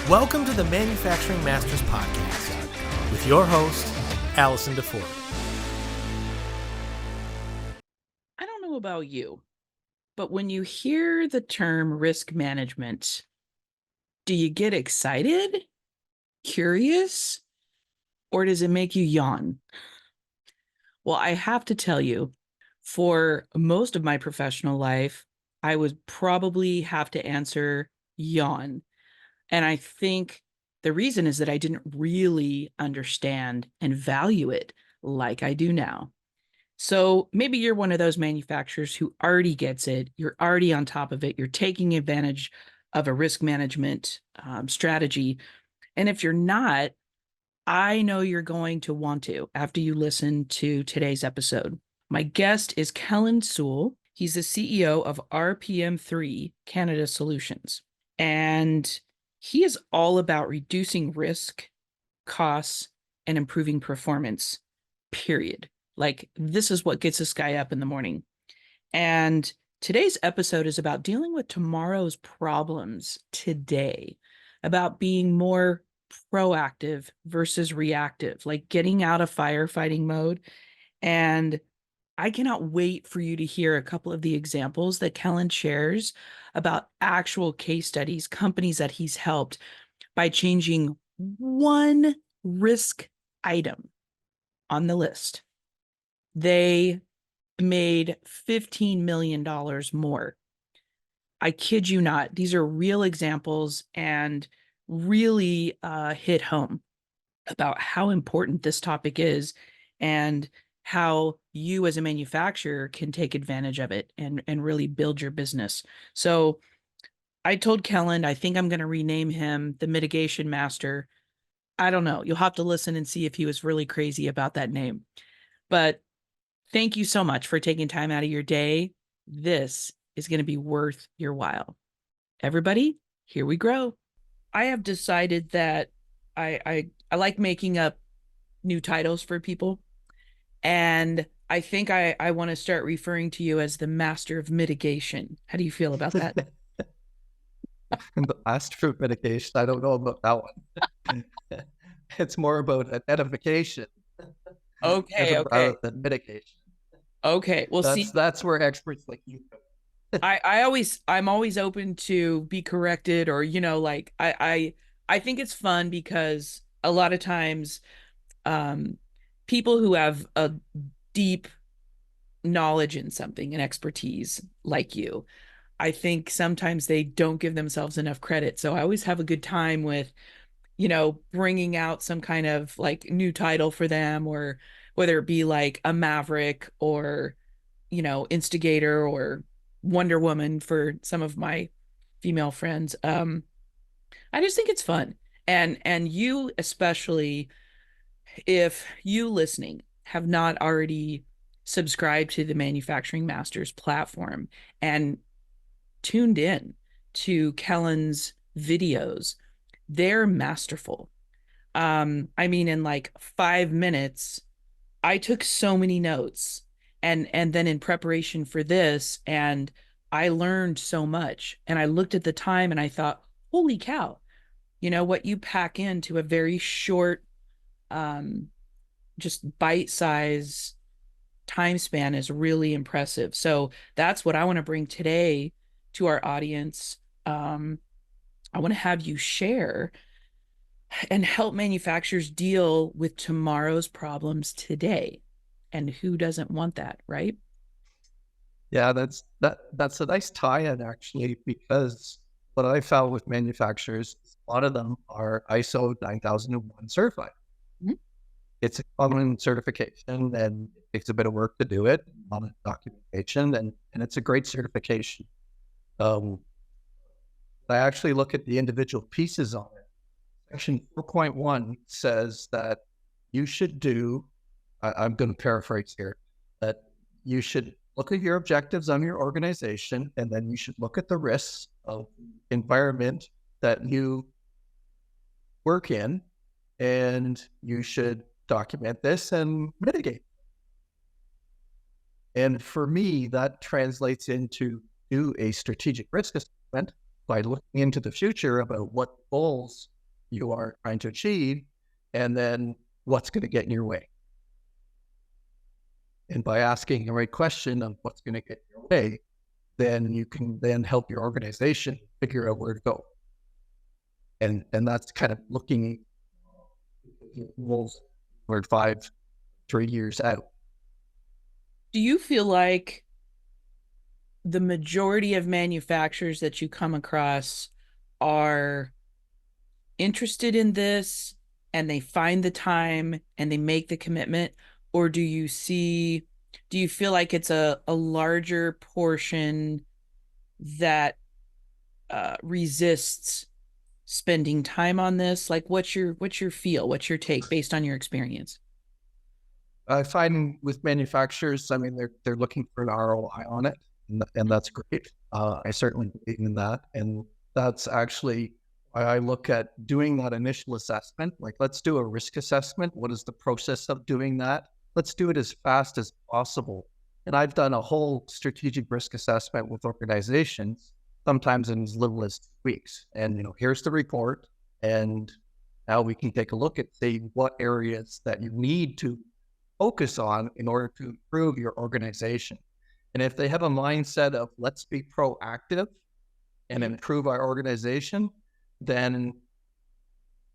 Welcome to the Manufacturing Masters Podcast with your host, Allison DeFord. I don't know about you, but when you hear the term risk management, do you get excited, curious, or does it make you yawn? Well, I have to tell you, for most of my professional life, I would probably have to answer yawn. And I think the reason is that I didn't really understand and value it like I do now. So maybe you're one of those manufacturers who already gets it. You're already on top of it. You're taking advantage of a risk management strategy. And if you're not, I know you're going to want to after you listen to today's episode. My guest is Kelland Sewall. He's the CEO of RPM3 Canada Solutions. And he is all about reducing risk, costs, and improving performance, period. Like, this is what gets this guy up in the morning. And today's episode is about dealing with tomorrow's problems today, about being more proactive versus reactive, like getting out of firefighting mode. And I cannot wait for you to hear a couple of the examples that Kelland shares about actual case studies, companies that he's helped by changing one risk item on the list. They made $15 million more. I kid you not. These are real examples and really hit home about how important this topic is and how you as a manufacturer can take advantage of it and really build your business. So I told Kelland, I think I'm going to rename him the Mitigation Master. I don't know. You'll have to listen and see if he was really crazy about that name. But thank you so much for taking time out of your day. This is going to be worth your while. Everybody, here we grow. I have decided that I like making up new titles for people. And I think I want to start referring to you as the master of mitigation. How do you feel about that? The master of mitigation, I don't know about that one. It's more about identification. Okay. Rather than mitigation. Okay. Well, that's where experts like you go. I'm always open to be corrected, or, like I think it's fun because a lot of times people who have a deep knowledge in something and expertise like you, I think sometimes they don't give themselves enough credit. So I always have a good time with, bringing out some kind of like new title for them, or whether it be like a Maverick or, Instigator or Wonder Woman for some of my female friends. I just think it's fun. And you, especially if you listening have not already subscribed to the Manufacturing Masters platform and tuned in to Kelland's videos, they're masterful. I mean, in like 5 minutes, I took so many notes, and then in preparation for this, and I learned so much. And I looked at the time and I thought, holy cow, what you pack into a very short, just bite-size time span is really impressive. So that's what I want to bring today to our audience. I want to have you share and help manufacturers deal with tomorrow's problems today. And who doesn't want that, right? Yeah, that's a nice tie-in, actually, because what I found with manufacturers, a lot of them are ISO 9001 certified. Mm-hmm. It's a common certification, and it takes a bit of work to do it, a lot of documentation, and it's a great certification. I actually look at the individual pieces on it. Section 4.1 says that you should do, I'm going to paraphrase here, that you should look at your objectives on your organization, and then you should look at the risks of environment that you work in, and you should document this and mitigate. And for me, that translates into do a strategic risk assessment by looking into the future about what goals you are trying to achieve, and then what's going to get in your way. And by asking the right question of what's going to get in your way, then you can then help your organization figure out where to go. And that's kind of looking for 3 years out. Do you feel like the majority of manufacturers that you come across are interested in this and they find the time and they make the commitment? Or do you feel like it's a larger portion that resists spending time on this? Like, what's your feel? What's your take based on your experience? I find with manufacturers, I mean, they're looking for an ROI on it, and that's great. I certainly believe in that, and that's actually why I look at doing that initial assessment. Like, let's do a risk assessment. What is the process of doing that? Let's do it as fast as possible. And I've done a whole strategic risk assessment with organizations, sometimes in as little as 2 weeks. And here's the report, and now we can take a look at, say, what areas that you need to focus on in order to improve your organization. And if they have a mindset of let's be proactive and improve our organization, then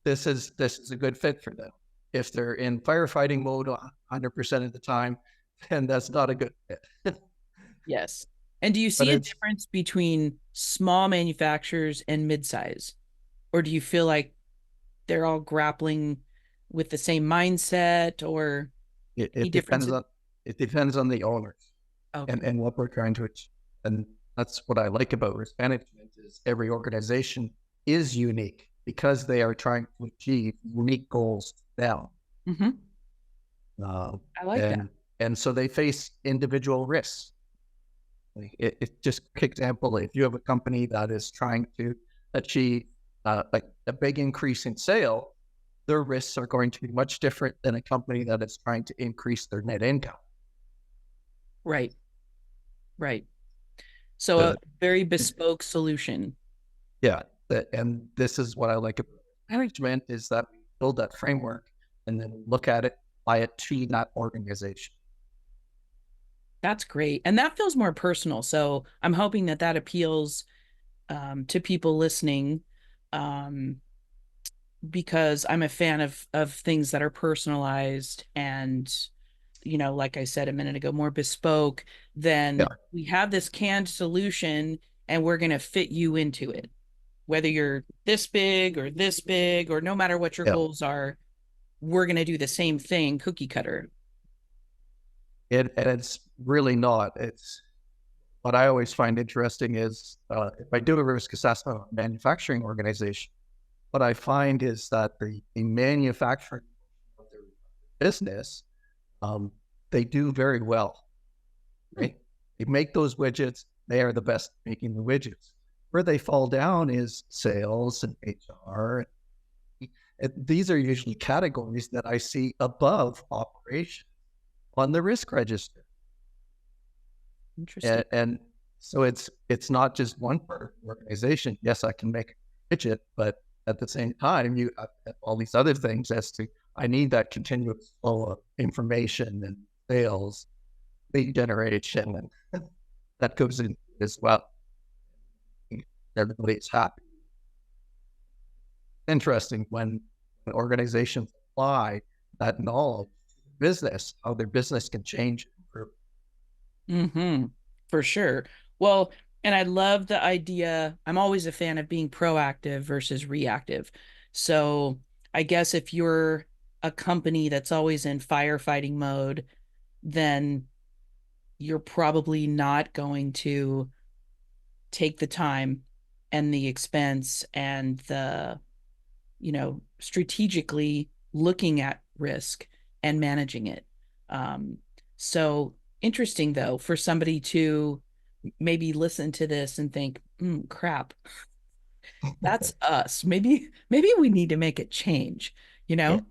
this is a good fit for them. If they're in firefighting mode 100% of the time, then that's not a good fit. Yes. And do you see a difference between small manufacturers and mid-size? Or do you feel like they're all grappling with the same mindset, or it depends on the owners. Okay. and what we're trying to achieve. And that's what I like about risk management is every organization is unique because they are trying to achieve unique goals now. Mm-hmm. I like that. And so they face individual risks. It just quick example, if you have a company that is trying to achieve like a big increase in sale, their risks are going to be much different than a company that is trying to increase their net income. Right. So a very bespoke solution. Yeah. And this is what I like about management is that we build that framework and then look at it, apply it to that organization. That's great. And that feels more personal. So I'm hoping that appeals to people listening, because I'm a fan of things that are personalized and, like I said a minute ago, more bespoke than we have this canned solution and we're going to fit you into it. Whether you're this big or no matter what your goals are, we're going to do the same thing, cookie cutter. And it's really not. It's what I always find interesting is if I do a risk assessment on a manufacturing organization, what I find is that the manufacturing of their business, they do very well. Right? They make those widgets. They are the best at making the widgets. Where they fall down is sales and HR. These are usually categories that I see above operation on the risk register. Interesting. And so it's not just one part of the organization. Yes, I can make a widget, but at the same time, you have all these other things as to, I need that continuous flow of information and sales, lead generation, and that goes in as well. Everybody's happy. Interesting when organizations apply that knowledge to business, how their business can change and improve. Mm-hmm. For sure. Well, and I love the idea. I'm always a fan of being proactive versus reactive. So I guess if you're a company that's always in firefighting mode, then you're probably not going to take the time and the expense and the, strategically looking at risk and managing it. So interesting though, for somebody to maybe listen to this and think, crap, that's us. Maybe we need to make a change, It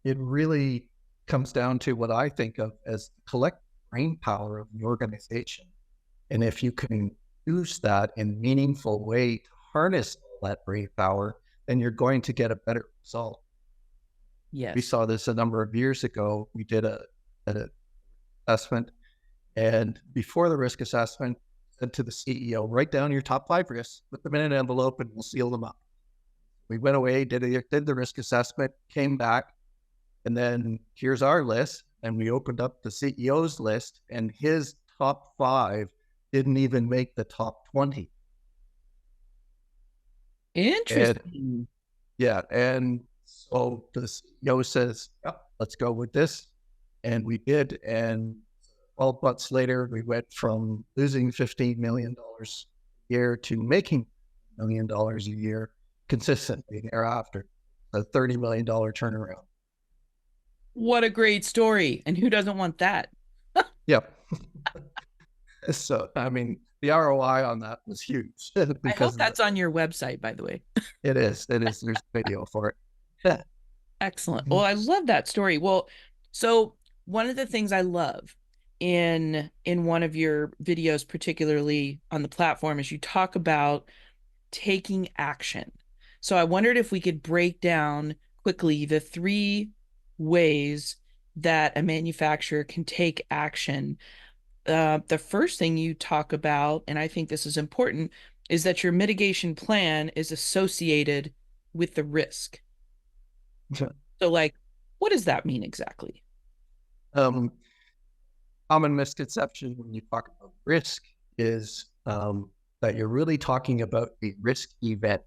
really comes down to what I think of as the collective brain power of the organization. And if you can use that in a meaningful way to harness all that brain power, and you're going to get a better result. Yes. We saw this a number of years ago. We did an assessment, and before the risk assessment, said to the CEO, write down your top 5 risks, put them in an envelope, and we'll seal them up. We went away, did the risk assessment, came back, and then here's our list. And we opened up the CEO's list, and his top 5 didn't even make the top 20. Interesting. And so the CEO says, yep, let's go with this. And we did. And 12 months later, we went from losing $15 million a year to making $1 million a year consistently thereafter, a $30 million turnaround. What a great story. And who doesn't want that? Yep. So, I mean, the ROI on that was huge. I hope that's on your website, by the way. It is. There's a video for it. Yeah. Excellent. Well, I love that story. Well, so one of the things I love in one of your videos, particularly on the platform, is you talk about taking action. So I wondered if we could break down quickly the 3 ways that a manufacturer can take action. The first thing you talk about, and I think this is important, is that your mitigation plan is associated with the risk. So like, what does that mean exactly? Common misconception when you talk about risk is that you're really talking about a risk event.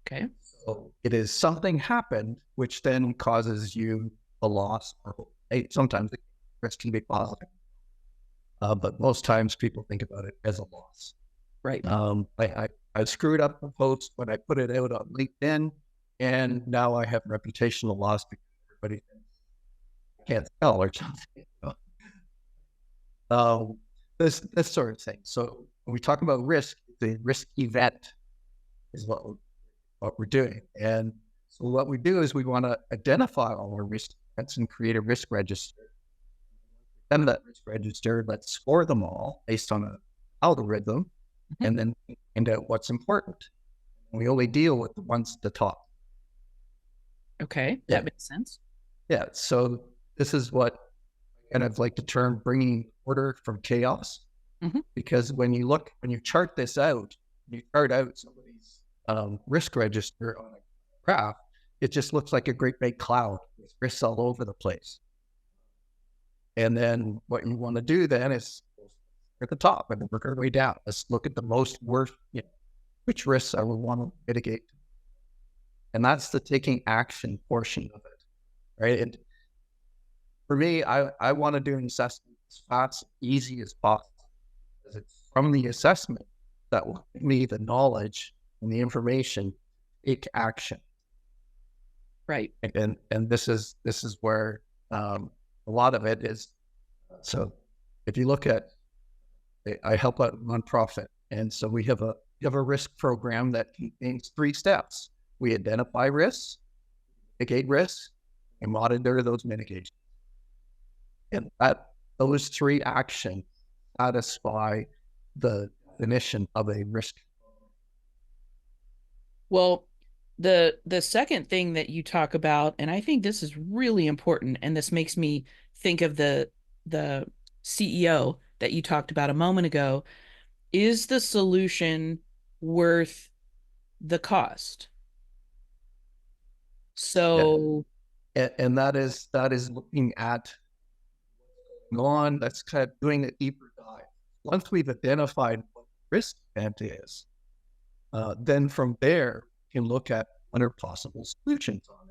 Okay. So it is something happened, which then causes you a loss, or sometimes the risk can be positive. But most times people think about it as a loss. Right. I screwed up a post when I put it out on LinkedIn, and now I have reputational loss because everybody can't spell or something. This sort of thing. So when we talk about risk, the risk event is what we're doing. And so what we do is we want to identify all our risk events and create a risk register. Then that risk register, let's score them all based on an algorithm, and then find out what's important. We only deal with the ones at the top. Okay, that makes sense. Yeah, so this is what I kind of like the term bringing order from chaos, because when you chart this out, you chart out somebody's risk register on a graph, it just looks like a great big cloud with risks all over the place. And then what you want to do then is at the top and work our way down. Let's look at the most worst, which risks I would want to mitigate. And that's the taking action portion of it, right? And for me, I want to do an assessment as fast, easy as possible, because it's from the assessment that will give me the knowledge and the information to take action. Right. And this is where a lot of it is. So if you look at, I help out a nonprofit, and so we have a risk program that contains 3 steps. We identify risks, mitigate risks, and monitor those mitigations. And those 3 actions satisfy the definition of a risk. Well, the second thing that you talk about, and I think this is really important, and this makes me think of the CEO that you talked about a moment ago, is the solution worth the cost? So, and that is looking at that's kind of doing a deeper dive. Once we've identified what the risk event is, then from there you can look at what are possible solutions on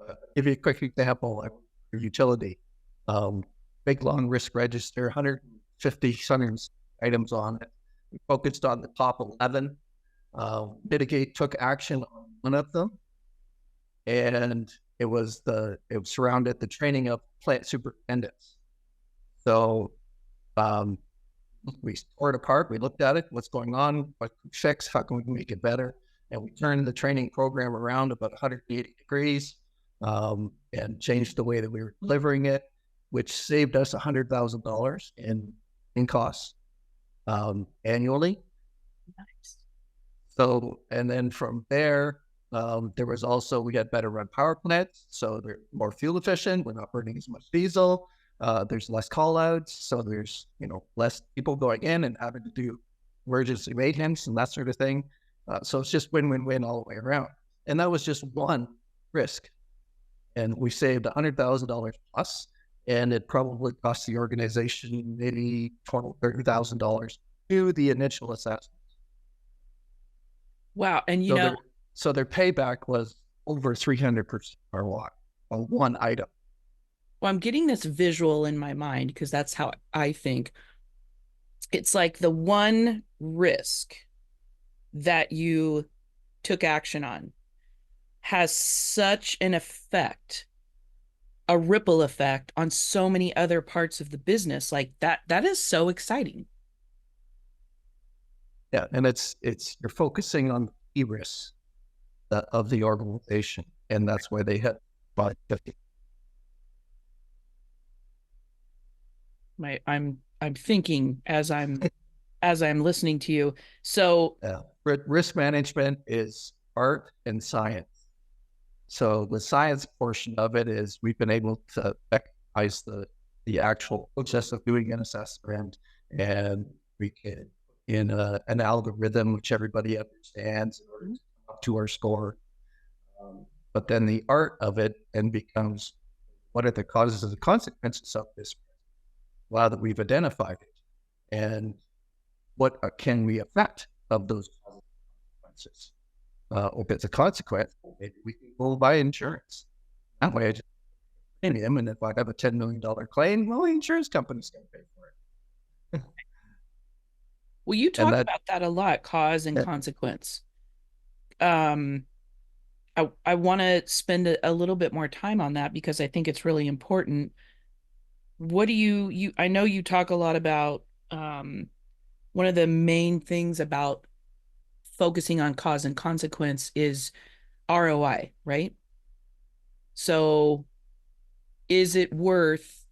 it. Give you a quick example, like your utility, big long risk register, 150 items on it. We focused on the top 11. Mitigate took action on one of them, and it surrounded the training of plant superintendents. So we tore it apart. We looked at it, what's going on, what can we fix, how can we make it better? And we turned the training program around about 180 degrees and changed the way that we were delivering it, which saved us $100,000 in costs annually. Nice. So, and then from there, There was also, we had better run power plants, so they're more fuel efficient. We're not burning as much diesel. There's less call outs, so there's, less people going in and having to do emergency maintenance and that sort of thing. So it's just win-win-win all the way around. And that was just one risk. And we saved $100,000 plus, and it probably cost the organization maybe $20,000, $30,000 to the initial assessment. Wow. And so their payback was over 300% ROI on one item. well, I'm getting this visual in my mind because that's how I think. It's like the one risk that you took action on has such an effect, a ripple effect on so many other parts of the business. Like that is so exciting. Yeah, and it's you're focusing on the risks of the organization, and that's why they hit 550. I'm thinking as I'm listening to you. So risk management is art and science. So the science portion of it is we've been able to recognize the actual process of doing an assessment, and we can in an algorithm which everybody understands in order to come up to our score. But then the art of it then becomes, what are the causes and the consequences of this? Now that we've identified it, and what can we affect of those consequences? If it's a consequence, maybe we can go buy insurance. That way I just pay them, and if I have a $10 million claim, well, the insurance company's going to pay for it. Well, you talk about that a lot, cause and consequence. I want to spend a little bit more time on that because I think it's really important. What do you I know you talk a lot about one of the main things about focusing on cause and consequence is ROI, right? So is it worth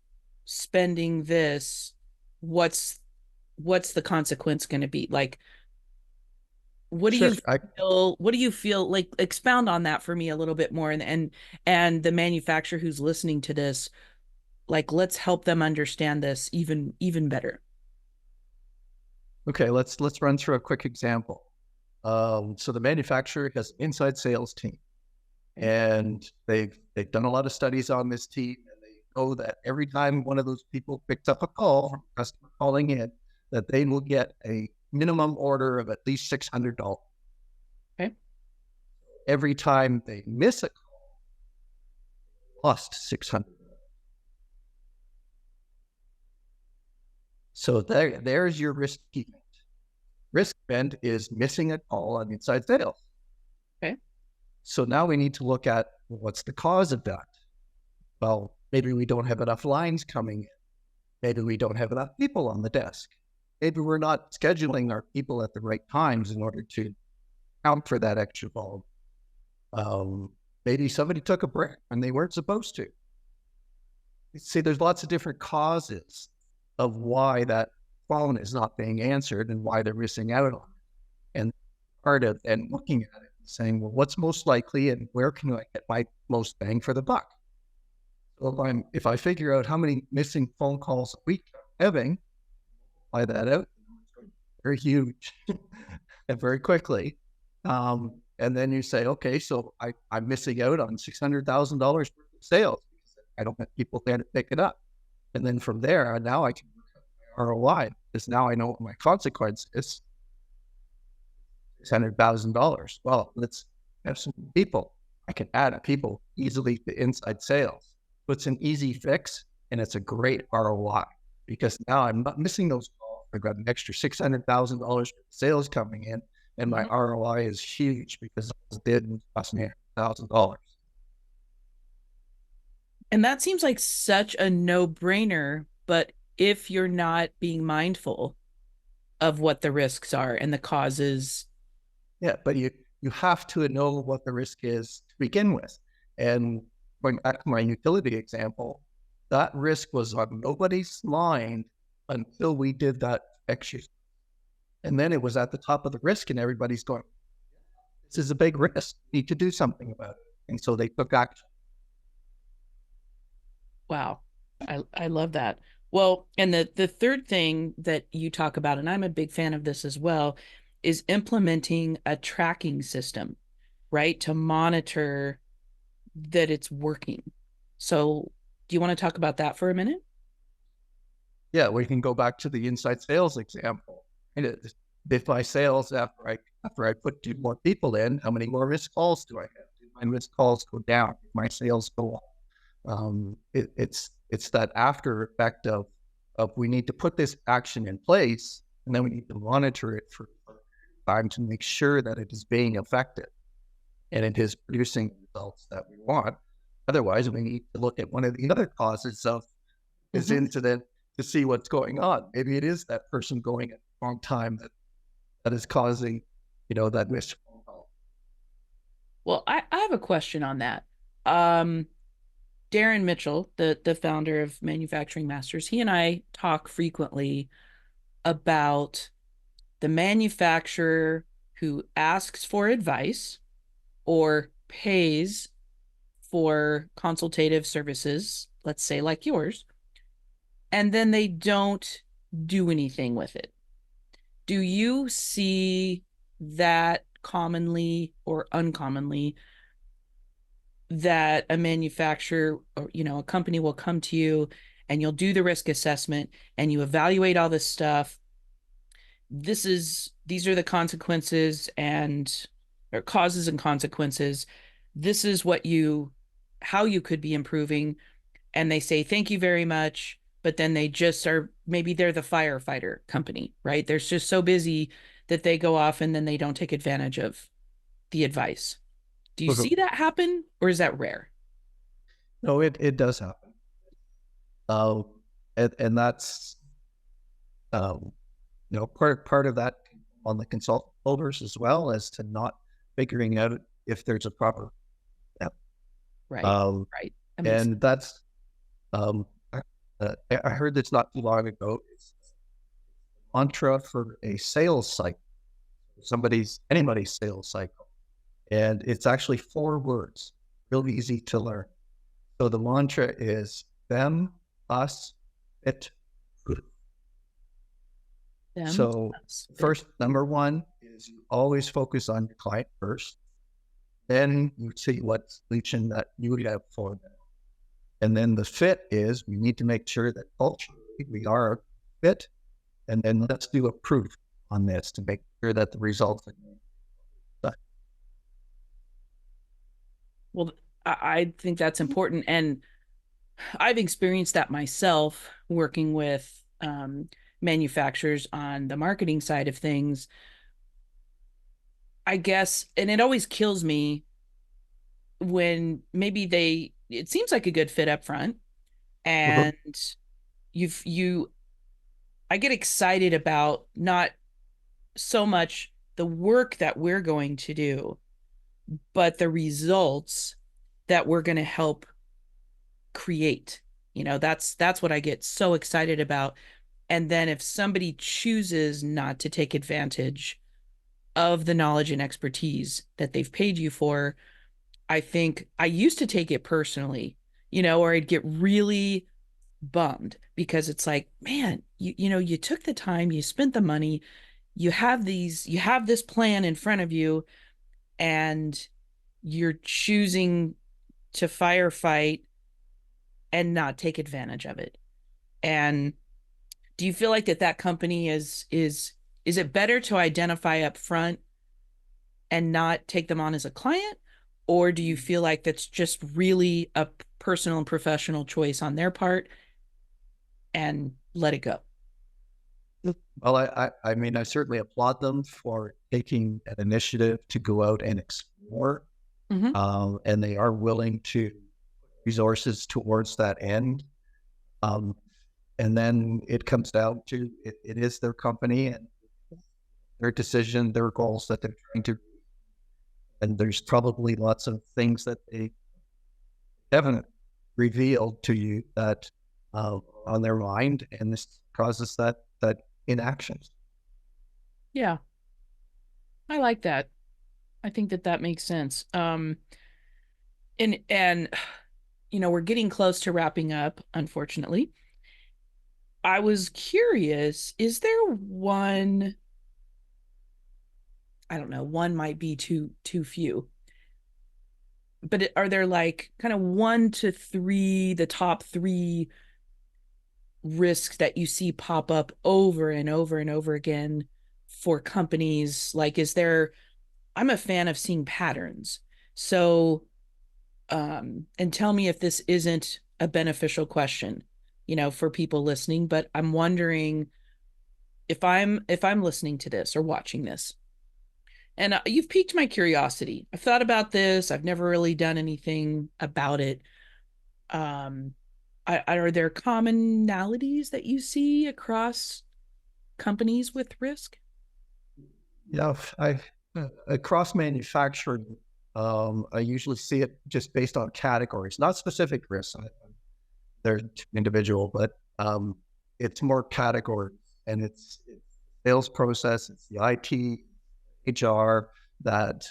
spending this? What's the consequence going to be? Like, what do you feel like? Expound on that for me a little bit more, and the manufacturer who's listening to this, like, let's help them understand this even better. Okay, let's run through a quick example. So the manufacturer has an inside sales team, and they've done a lot of studies on this team, and they know that every time one of those people picks up a call from a customer calling in, that they will get a minimum order of at least $600. Okay. Every time they miss a call, they lost $600. So there's your risk event. Risk event is missing a call on inside sales. Okay. So now we need to look at what's the cause of that. Well, maybe we don't have enough lines coming in. Maybe we don't have enough people on the desk. Maybe we're not scheduling our people at the right times in order to account for that extra volume. Maybe somebody took a break and they weren't supposed to. See, there's lots of different causes of why that phone is not being answered and why they're missing out on it. And part of and looking at it and saying, well, what's most likely and where can I get my most bang for the buck? So if I figure out how many missing phone calls a week I'm having, apply that out, very huge and very quickly. And then you say, okay, so I'm missing out on $600,000 worth of sales because I don't have people there to pick it up. And then from there, now I can look at my ROI because now I know what my consequence is. $600,000. Well, let's have some people. I can add people easily to inside sales. So it's an easy fix, and it's a great ROI because now I'm not missing those calls. I've got an extra $600,000 worth of sales coming in, and my ROI is huge because it did cost me $1,000. And that seems like such a no-brainer, but if you're not being mindful of what the risks are and the causes. Yeah, but you have to know what the risk is to begin with. And going back to my utility example, that risk was on nobody's mind until we did that exercise. And then it was at the top of the risk and everybody's going, this is a big risk. We need to do something about it. And so they took action. Wow. I love that. Well, and the third thing that you talk about, and I'm a big fan of this as well, is implementing a tracking system, right? To monitor that it's working. So do you want to talk about that for a minute? Yeah, we can go back to the inside sales example. And if my sales after I put 2 more people in, how many more missed calls do I have? Do my missed calls go down? Do my sales go up? It's that after effect of we need to put this action in place, and then we need to monitor it for time to make sure that it is being effective and it is producing the results that we want. Otherwise, we need to look at one of the other causes of this incident to see what's going on. Maybe it is that person going at the wrong time that is causing, that missed phone call. Well, I have a question on that. Darren Mitchell, the founder of Manufacturing Masters, he and I talk frequently about the manufacturer who asks for advice or pays for consultative services, let's say like yours, and then they don't do anything with it. Do you see that commonly or uncommonly, that a manufacturer or a company will come to you and you'll do the risk assessment and you evaluate all this stuff? These are the consequences or causes and consequences. This is how you could be improving. And they say, thank you very much. But then they just maybe they're the firefighter company, right? They're just so busy that they go off and then they don't take advantage of the advice. Do you see that happen, or is that rare? No, it does happen. And that's, part of that on the consultant holders as well, as to not figuring out if there's a proper step. Right. Right. And that's, I heard this not too long ago. It's a mantra for a sales cycle, anybody's sales cycle. And it's actually 4 words, real easy to learn. So the mantra is them, us, it, proof. So first, number 1 is you always focus on your client first. Then you see what solution that you have for them. And then the fit is we need to make sure that culturally we are fit. And then let's do a proof on this to make sure that the results are good. Well, I think that's important. And I've experienced that myself working with manufacturers on the marketing side of things, I guess. And it always kills me when maybe it seems like a good fit up front, and I get excited about not so much the work that we're going to do, but the results that we're going to help create. That's what I get so excited about. And then if somebody chooses not to take advantage of the knowledge and expertise that they've paid you for, I think I used to take it personally, or I'd get really bummed because it's like, man, you took the time, you spent the money, you have this plan in front of you, and you're choosing to firefight and not take advantage of it. And do you feel like that company is it better to identify up front and not take them on as a client? Or do you feel like that's just really a personal and professional choice on their part and let it go? Well, I mean, I certainly applaud them for taking an initiative to go out and explore. And they are willing to put resources towards that end. And then it comes down to it is their company and their decision, their goals that they're trying to. And there's probably lots of things that they haven't revealed to you that on their mind, and this causes that inaction. Yeah, I like that. I think that makes sense. And we're getting close to wrapping up, unfortunately. I was curious, is there one, I don't know, one might be too few, but are there like kind of 1 to 3, the top 3 risks that you see pop up over and over and over again for companies? Like, I'm a fan of seeing patterns. So, and tell me if this isn't a beneficial question, for people listening, but I'm wondering if I'm listening to this or watching this, and you've piqued my curiosity. I've thought about this. I've never really done anything about it. Um, are there commonalities that you see across companies with risk? Yeah, across manufacturing, I usually see it just based on categories, not specific risks. They're individual, but it's more categories, and it's sales process, it's the IT, HR that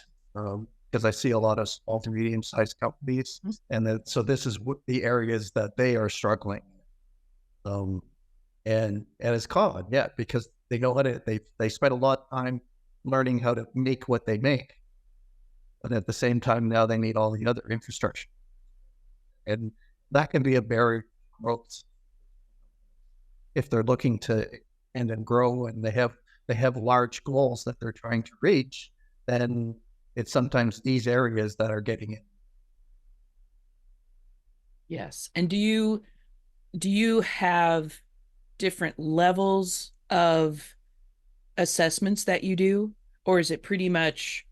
because I see a lot of small to medium sized companies, and so this is the areas that they are struggling. And it's common, yeah, because they know how to they spend a lot of time learning how to make what they make, but at the same time now they need all the other infrastructure, and that can be a barrier to growth if they're looking to and then grow, and they have large goals that they're trying to reach. Then it's sometimes these areas that are getting it. Yes. And do you have different levels of assessments that you do, or is it pretty much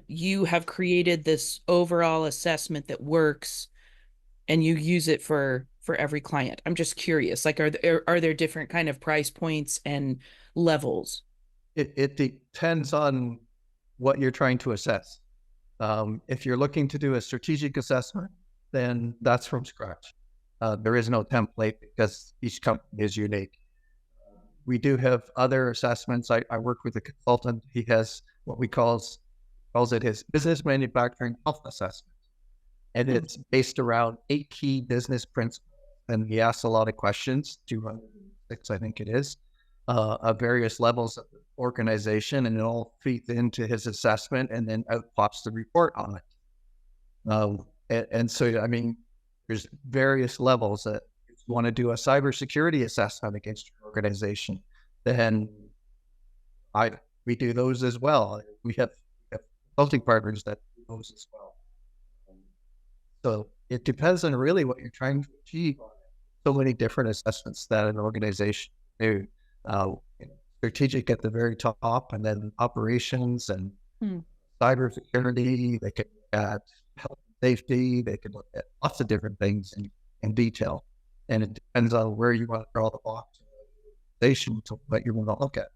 you have created this overall assessment that works and you use it for every client? I'm just curious, like, are there different kind of price points and levels? It depends on what you're trying to assess. If you're looking to do a strategic assessment, then that's from scratch. There is no template because each company is unique. We do have other assessments. I work with a consultant. He has what we calls it his business manufacturing health assessment. And it's based around 8 key business principles. And he asks a lot of questions, 206, I think it is, of various levels of the organization, and it all feeds into his assessment, and then out pops the report on it. And so, I mean, there's various levels that if you want to do a cybersecurity assessment against your organization, then we do those as well. We have consulting partners that do those as well. So it depends on really what you're trying to achieve. So many different assessments that an organization do. Strategic at the very top, and then operations and cybersecurity. They can look at health and safety. They can look at lots of different things in detail. And it depends on where you want to draw the box to what you want to look at.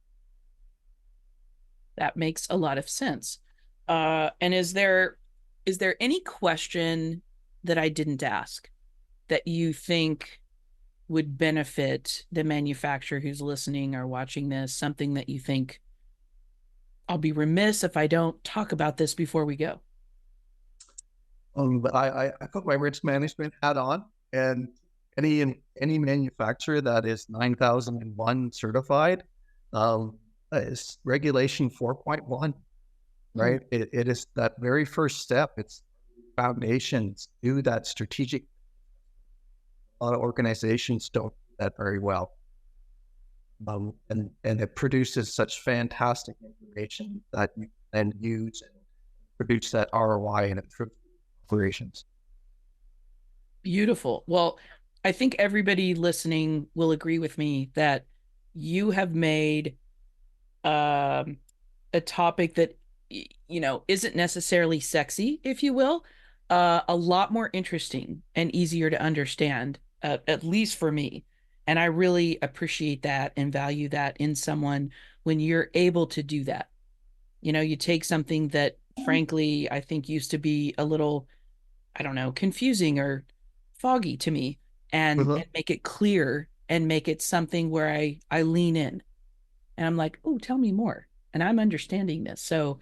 That makes a lot of sense. And is there any question that I didn't ask that you think would benefit the manufacturer who's listening or watching this? Something that you think, I'll be remiss if I don't talk about this before we go? But I put my risk management hat on, and any manufacturer that is 9001 certified is regulation 4.1, right? It is that very first step. It's foundations, do that strategic. A lot of organizations don't do that very well. And it produces such fantastic information that you then use and produce that ROI and improve operations. Beautiful. Well, I think everybody listening will agree with me that you have made a topic that isn't necessarily sexy, if you will, a lot more interesting and easier to understand, at least for me. And I really appreciate that and value that in someone when you're able to do that. You take something that, frankly, I think used to be a little, I don't know, confusing or foggy to me, and make it clear and make it something where I lean in and I'm like, oh, tell me more. And I'm understanding this. So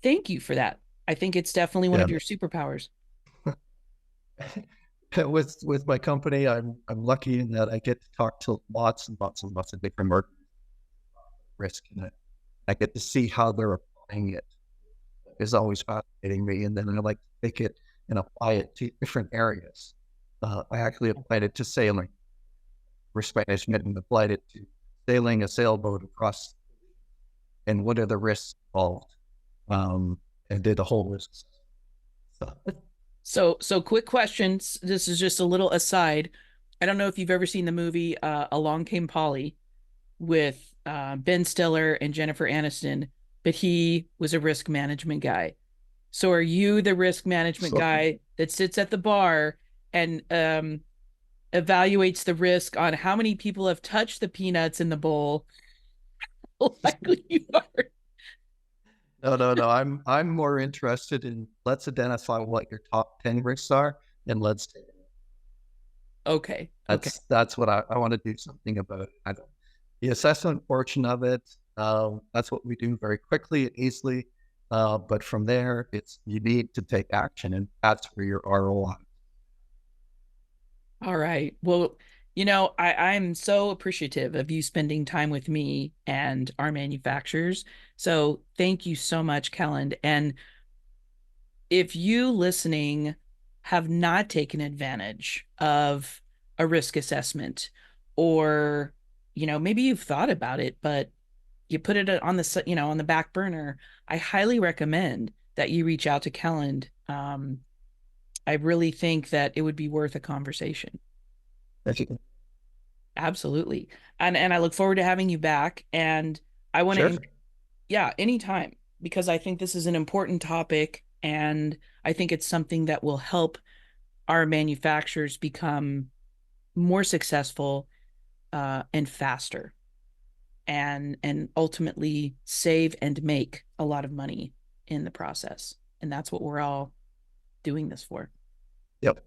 thank you for that. I think it's definitely one of your superpowers. With my company, I'm lucky in that I get to talk to lots and lots and lots of different risk in it. I get to see how they're applying it. Is always fascinating me, and then I like to take it and apply it to different areas. I actually applied it to sailing, risk management, and applied it to sailing a sailboat across, and what are the risks involved, and did a whole risk. So quick questions. This is just a little aside. I don't know if you've ever seen the movie Along Came Polly with Ben Stiller and Jennifer Aniston, but he was a risk management guy. So are you the risk management guy that sits at the bar and evaluates the risk on how many people have touched the peanuts in the bowl? Likely you are. No. I'm more interested in, let's identify what your top 10 risks are, and let's take it. Okay. That's what I want to do something about. The assessment portion of it, that's what we do very quickly and easily. But from there, you need to take action, and that's where your ROI. All right. Well, I'm so appreciative of you spending time with me and our manufacturers. So thank you so much, Kelland. And if you listening have not taken advantage of a risk assessment, or, maybe you've thought about it, but you put it on the back burner, I highly recommend that you reach out to Kelland. I really think that it would be worth a conversation. Thank you. Absolutely. And I look forward to having you back. And I want to, anytime, because I think this is an important topic, and I think it's something that will help our manufacturers become more successful and faster, and ultimately save and make a lot of money in the process. And that's what we're all doing this for. Yep.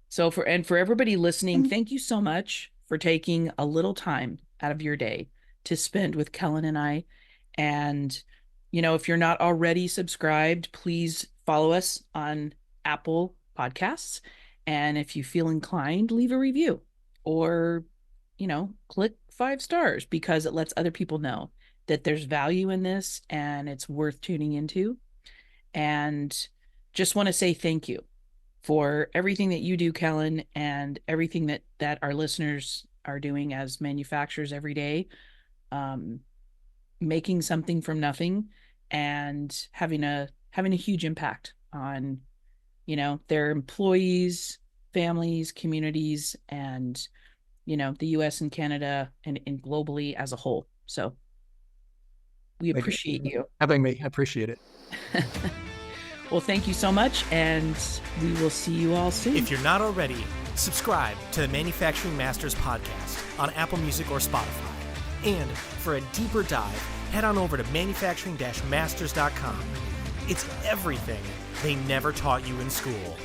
So for everybody listening, thank you so much for taking a little time out of your day to spend with Kelland and I. And, if you're not already subscribed, please follow us on Apple Podcasts. And if you feel inclined, leave a review, or, click 5 stars, because it lets other people know that there's value in this and it's worth tuning into. And just want to say thank you for everything that you do, Kelland, and everything that our listeners are doing as manufacturers every day, making something from nothing and having a huge impact on, their employees, families, communities, and, the US and Canada and globally as a whole. So we appreciate you having me. I appreciate it. Well, thank you so much, and we will see you all soon. If you're not already, subscribe to the Manufacturing Masters podcast on Apple Music or Spotify. And for a deeper dive, head on over to manufacturing-masters.com. It's everything they never taught you in school.